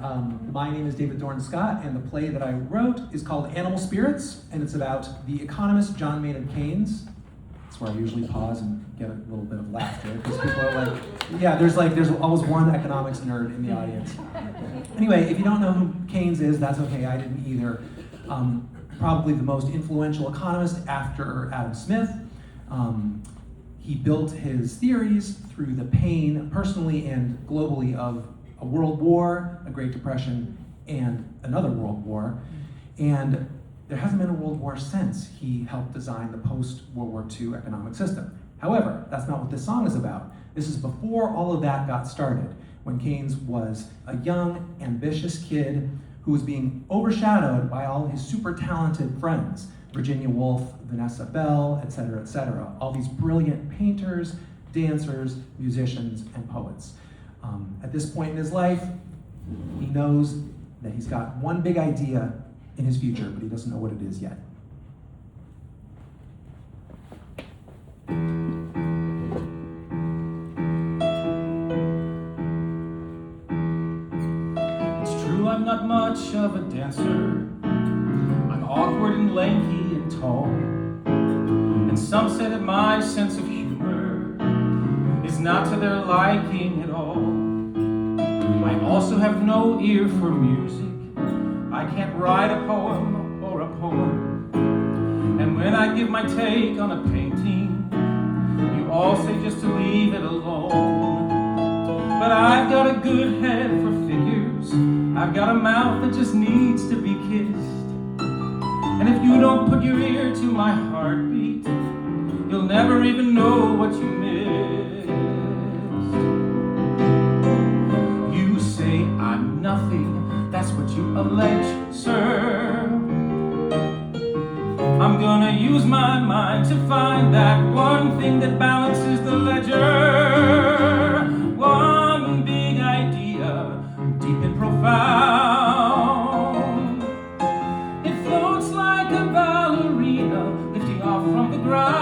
My name is David Dorn Scott, and the play that I wrote is called Animal Spirits, and it's about the economist John Maynard Keynes. That's where I usually pause and get a little bit of laughter, because people are like, yeah, there's always one economics nerd in the audience. Anyway, if you don't know who Keynes is, that's okay, I didn't either. Probably the most influential economist after Adam Smith. He built his theories through the pain, personally and globally, of a world war, a Great Depression, and another world war. And there hasn't been a world war since. He helped design the post-World War II economic system. However, that's not what this song is about. This is before all of that got started, when Keynes was a young, ambitious kid who was being overshadowed by all his super talented friends, Virginia Woolf, Vanessa Bell, et cetera, all these brilliant painters, dancers, musicians, and poets. At this point in his life, he knows that he's got one big idea in his future, but he doesn't know what it is yet. It's true, I'm not much of a dancer. I'm awkward and lanky and tall. And some say that my sense of humor is not to their liking at all. I also have no ear for music. I can't write a poem or a poem. And when I give my take on a painting, you all say just to leave it alone. But I've got a good head for figures. I've got a mouth that just needs to be kissed. And if you don't put your ear to my heartbeat, you'll never even know what you missed. You say I'm nothing, that's what you allege, sir. I'm gonna use my mind to find that one thing that balances the ledger. One big idea, deep and profound. It floats like a ballerina, lifting off from the ground.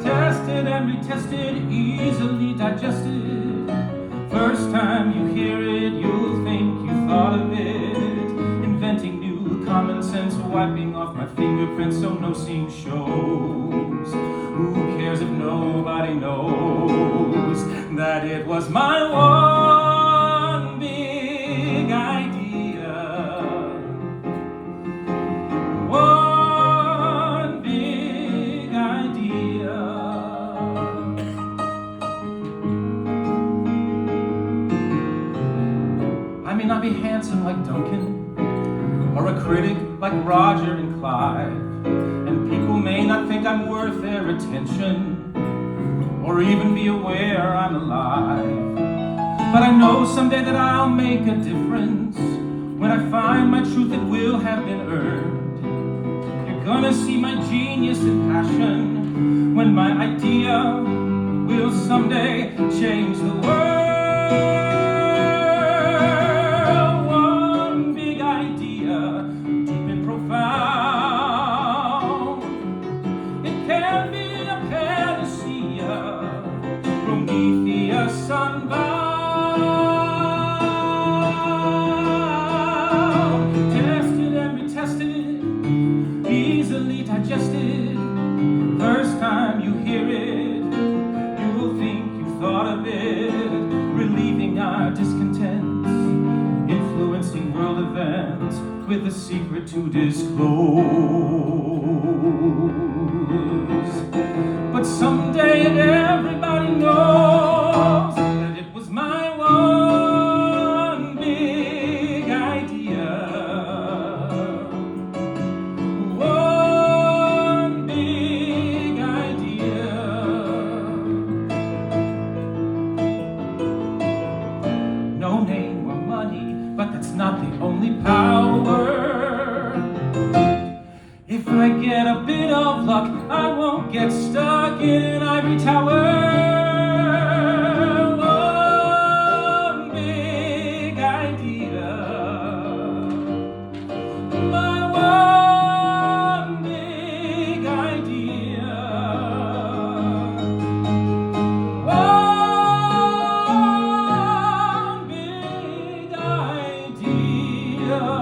Tested and retested, easily digested. First time you hear it, you'll think you thought of it. Inventing new common sense, wiping off my fingerprints so no seam shows. Who cares if nobody knows that it was my one big idea? One big idea. I may not be handsome like Duncan, or a critic like Roger and Clyde, and people may not think I'm worth their attention, or even be aware I'm alive. But I know someday that I'll make a difference. When I find my truth, it will have been earned. You're gonna see my genius and passion, when my idea will someday change the world. One big idea, deep and profound. It can be a panacea, Prometheus sunbound. Tested and retested, easily digested. First time you hear it, you'll think you thought of it. Relieving our discontents, influencing world events with a secret to disclose. But someday everybody knows that it was my one big idea. One big idea. No name or money, but that's not the only power. If I get a bit of utopia.